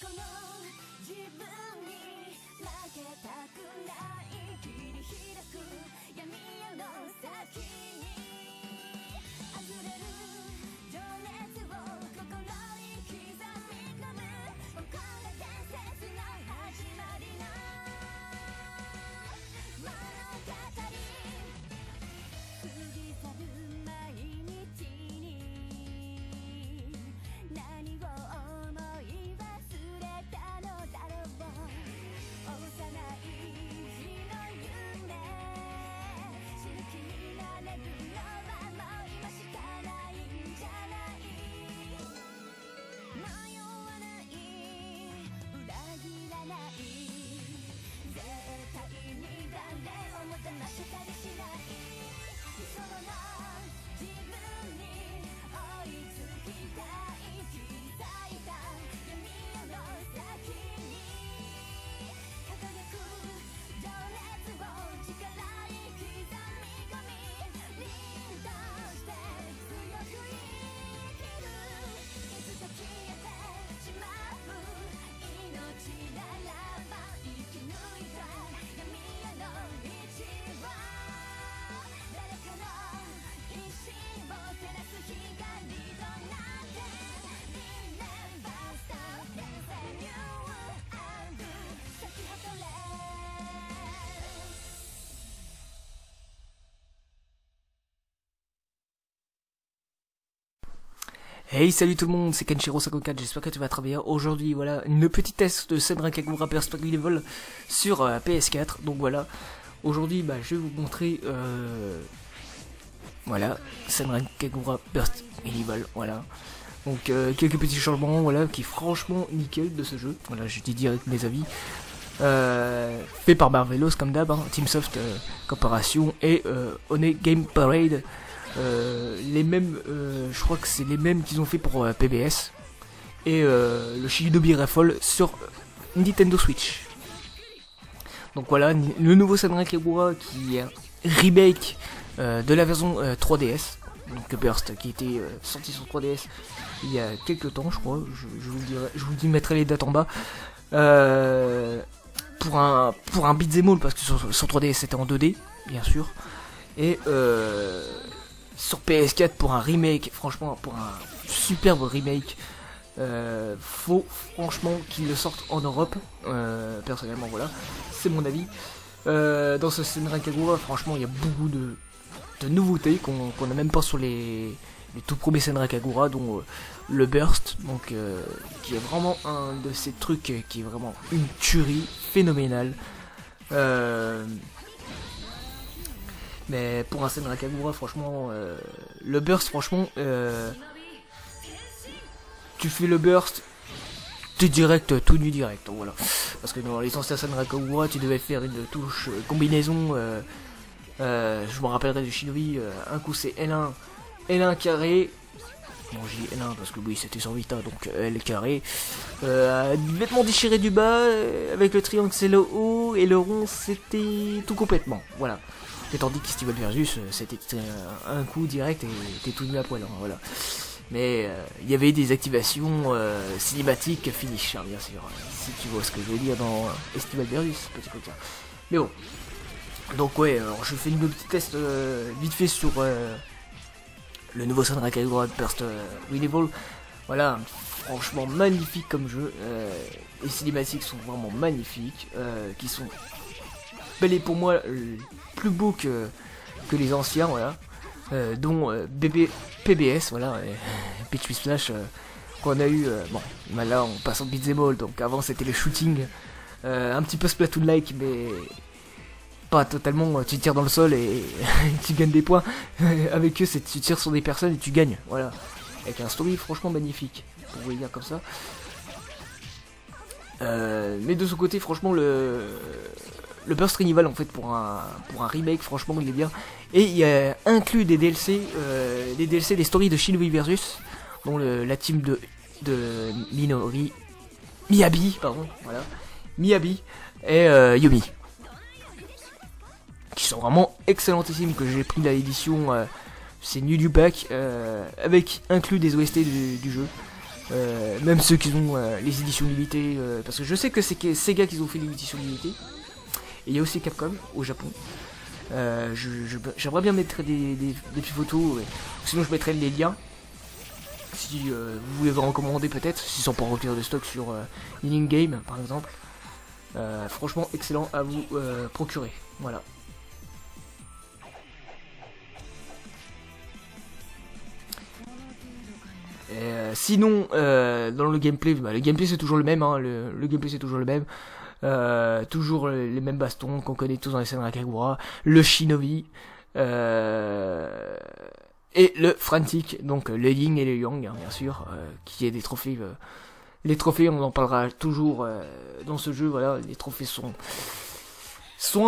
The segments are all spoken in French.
この自分に負けたくない切り開く闇夜の先に溢れる情熱を心に刻み込むここが伝説の始まりの物語過ぎ去る毎日に何を思い忘れたのだろう幼い日の夢死ぬ気になれるのはもう今しかないんじゃない迷わない裏切らない絶対に誰をも騙したりしない理想の自分に追いつきたい刻いた闇夜の先に輝く情熱を力に刻み込み凛として強く生きるいつか消えてしまう命ならば生き抜いた闇夜の道は誰かの意志を照らす光となって Remember stop dancing you and 咲き誇れHey, salut tout le monde, c'est Kenshiro54, j'espère que tu vas très bien. Aujourd'hui, voilà, une petite test de Senran Kagura Perspective Level sur PS4. Donc voilà, aujourd'hui, je vais vous montrer, voilà, Senran Kagura Perspective Level, voilà. Donc quelques petits changements, voilà, qui est franchement nickel de ce jeu. Voilà, je dis direct mes avis. Fait par Marvelous comme d'hab, hein, Teamsoft Corporation et One Game Parade. Les mêmes, je crois que c'est les mêmes qu'ils ont fait pour PBS et le Shinobi Raffle sur Nintendo Switch. Donc voilà, le nouveau Senran Kagura qui est un remake de la version 3DS, donc Burst, qui était sorti sur 3DS il y a quelques temps, je crois. Je vous mettrai les dates en bas. Pour un beat'em all, parce que sur 3DS c'était en 2D, bien sûr, et sur PS4 pour un remake, franchement pour un superbe remake. Faut franchement qu'ils le sortent en Europe, personnellement, voilà, c'est mon avis. Dans ce Senran Kagura, franchement il y a beaucoup de nouveautés qu'on n'a même pas sur les tout premiers Senran Kagura, dont le Burst, donc qui est vraiment un de ces trucs qui est vraiment une tuerie phénoménale. Mais pour un Senran Kagura, franchement, le Burst, franchement, tu fais le Burst, t'es direct, tout nu direct, voilà. Parce que dans les anciens Senran Kagura, tu devais faire une touche combinaison, je me rappellerai de Shinobi, un coup c'est L1, L1 carré, bon j'ai dit L1 parce que oui c'était sur Vita, donc L carré, vêtements déchirés du bas, avec le triangle c'est le haut, et le rond c'était tout complètement, voilà. Et tandis que Festival Versus, c'était un coup direct et t'es tout nu à poil, hein, voilà. Mais il y avait des activations cinématiques finish, hein, bien sûr, si tu vois ce que je veux dire dans Festival Versus, petit coquin. Mais bon, donc ouais, alors je fais une petite test vite fait sur le nouveau Senran Kagura Burst Revival. Voilà, franchement magnifique comme jeu, les cinématiques sont vraiment magnifiques, qui sont bel et pour moi plus beaux que les anciens, voilà, dont PBS, voilà, Pitch Splash qu'on a eu, bon, là on passe en beat'em all, donc avant c'était le shooting, un petit peu Splatoon-like, mais pas totalement, tu tires dans le sol et tu gagnes des points. Avec eux, c'est tu tires sur des personnes et tu gagnes, voilà, avec un story franchement magnifique, pour vous dire comme ça. Mais de ce côté, franchement, le Burst Revival, en fait, pour un remake, franchement il est bien. Et il y a inclus des DLC, des stories de Shinobi Versus, dont la team de Miyabi, pardon, voilà, Miyabi et Yumi, qui sont vraiment excellentissimes, que j'ai pris à l'édition, c'est New Pack, avec inclus des OST du jeu. Même ceux qui ont les éditions limitées, parce que je sais que c'est Sega qui ont fait les éditions limitées. Et il y a aussi Capcom au Japon. J'aimerais bien mettre des petites photos, sinon je mettrai les liens. Si vous voulez vous recommander peut-être, s'ils sont pas en rupture de stock sur Healing Game par exemple. Franchement excellent à vous procurer. Voilà. Sinon, dans le gameplay, le gameplay c'est toujours le même, hein, le gameplay c'est toujours le même. Toujours les mêmes bastons qu'on connaît tous dans les scènes Nakagura, le Shinobi, et le Frantic, donc le Ying et le Yang, hein, bien sûr, qui est des trophées. Les trophées, on en parlera toujours dans ce jeu, voilà, les trophées sont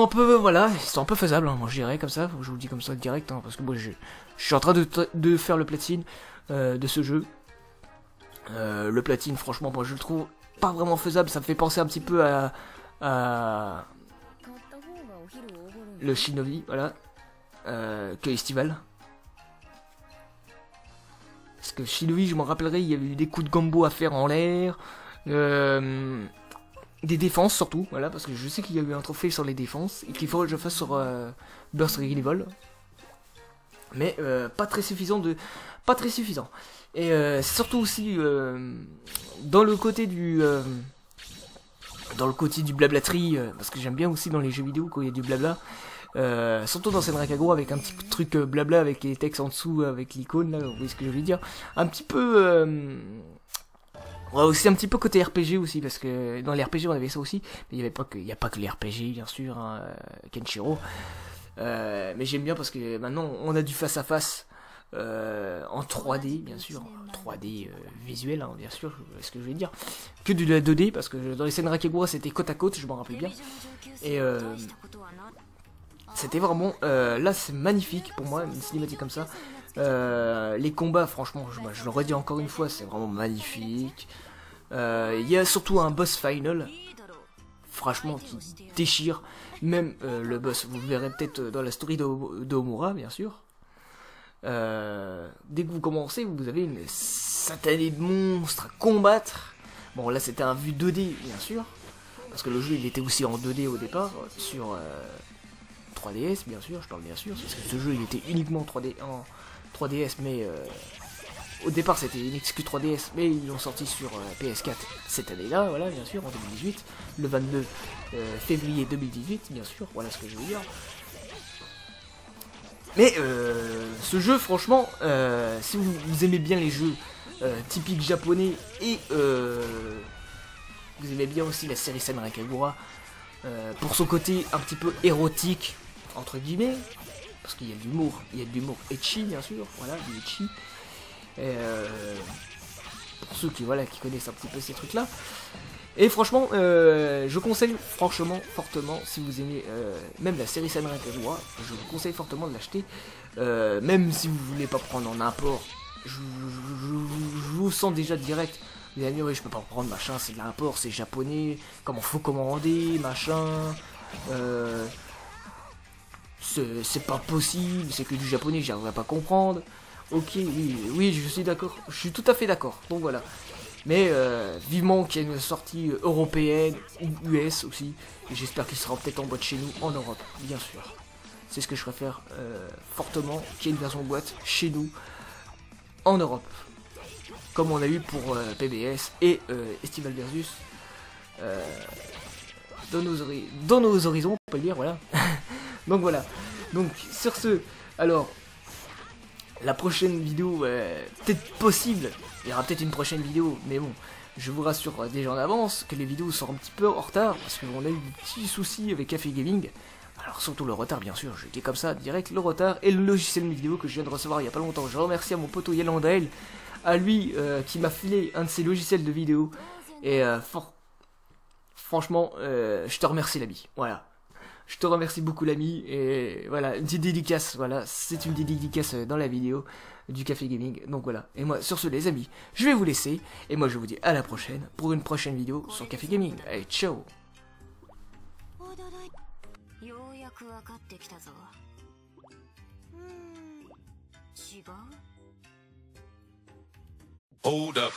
un peu, voilà, ils sont un peu faisables, hein, moi je dirais comme ça, je vous le dis comme ça direct, hein, parce que moi je suis en train de faire le platine de ce jeu. Le platine, franchement, moi je le trouve pas vraiment faisable, ça me fait penser un petit peu à le Shinobi, voilà, que Estival. Parce que Shinobi, je m'en rappellerai, il y avait eu des coups de combo à faire en l'air, des défenses surtout, voilà, parce que je sais qu'il y a eu un trophée sur les défenses, et qu'il faut que je fasse sur Burst Rival. Mais pas très suffisant. Et c'est surtout aussi dans le côté du blablaterie, parce que j'aime bien aussi dans les jeux vidéo quand il y a du blabla, surtout dans Senran Kagura avec un petit truc blabla avec les textes en dessous avec l'icône là, vous voyez ce que je veux dire, un petit peu ouais, aussi un petit peu côté RPG aussi, parce que dans les RPG on avait ça aussi, mais il n'y a pas que les RPG bien sûr, hein, Kenshiro. Mais j'aime bien parce que maintenant on a du face à face en 3D bien sûr, 3D visuel, hein, bien sûr, ce que je vais dire, que de la 2D, parce que dans les scènes Rakegura c'était côte à côte, je m'en rappelle bien, et c'était vraiment là c'est magnifique pour moi une cinématique comme ça. Les combats franchement je le redis encore une fois, c'est vraiment magnifique. Il y a surtout un boss final franchement qui déchire, même le boss, vous le verrez peut-être dans la story d'Omura bien sûr. Dès que vous commencez, vous avez une satanée de monstres à combattre. Bon là c'était un vue 2D bien sûr, parce que le jeu il était aussi en 2D au départ sur 3DS bien sûr, je parle bien sûr, parce que ce jeu il était uniquement 3D en 3DS, mais au départ c'était une excuse 3DS, mais ils l'ont sorti sur PS4 cette année-là, voilà, bien sûr, en 2018, le 22 février 2018, bien sûr, voilà ce que je veux dire. Mais ce jeu, franchement, si vous aimez bien les jeux typiques japonais, et vous aimez bien aussi la série Senran Kagura, pour son côté un petit peu érotique, entre guillemets, parce qu'il y a de l'humour ecchi, bien sûr, voilà, du ecchi. Pour ceux qui connaissent un petit peu ces trucs là, et franchement je conseille franchement fortement, si vous aimez même la série Senran Kagura, je vous conseille fortement de l'acheter, même si vous voulez pas prendre en import, je vous sens déjà direct, vous allez dire oui je peux pas prendre machin, c'est de l'import, c'est japonais, comment faut commander machin, c'est pas possible, c'est que du japonais, j'arriverai pas à comprendre. Ok, oui, je suis d'accord, je suis tout à fait d'accord, donc voilà. Mais vivement qu'il y ait une sortie européenne ou US aussi, et j'espère qu'il sera peut-être en boîte chez nous, en Europe, bien sûr. C'est ce que je préfère fortement, qu'il y ait une version boîte chez nous, en Europe. Comme on a eu pour PBS et Estival Versus, dans nos horizons, on peut le dire, voilà. Donc voilà, donc sur ce, alors... La prochaine vidéo, peut-être possible, il y aura peut-être une prochaine vidéo, mais bon, je vous rassure déjà en avance que les vidéos sont un petit peu en retard, parce qu'on a eu des petits soucis avec Café Gaming. Alors surtout le retard bien sûr, je dis comme ça, direct le retard, et le logiciel vidéo que je viens de recevoir il n'y a pas longtemps. Je remercie à mon poteau Yelandael, à lui qui m'a filé un de ses logiciels de vidéo, et franchement, je te remercie l'ami, voilà. Je te remercie beaucoup l'ami, et voilà, une petite dédicace, voilà, c'est une dédicace dans la vidéo du Café Gaming, donc voilà. Et moi, sur ce les amis, je vais vous laisser, et moi je vous dis à la prochaine, pour une prochaine vidéo sur Café Gaming. Allez, ciao. Hold up.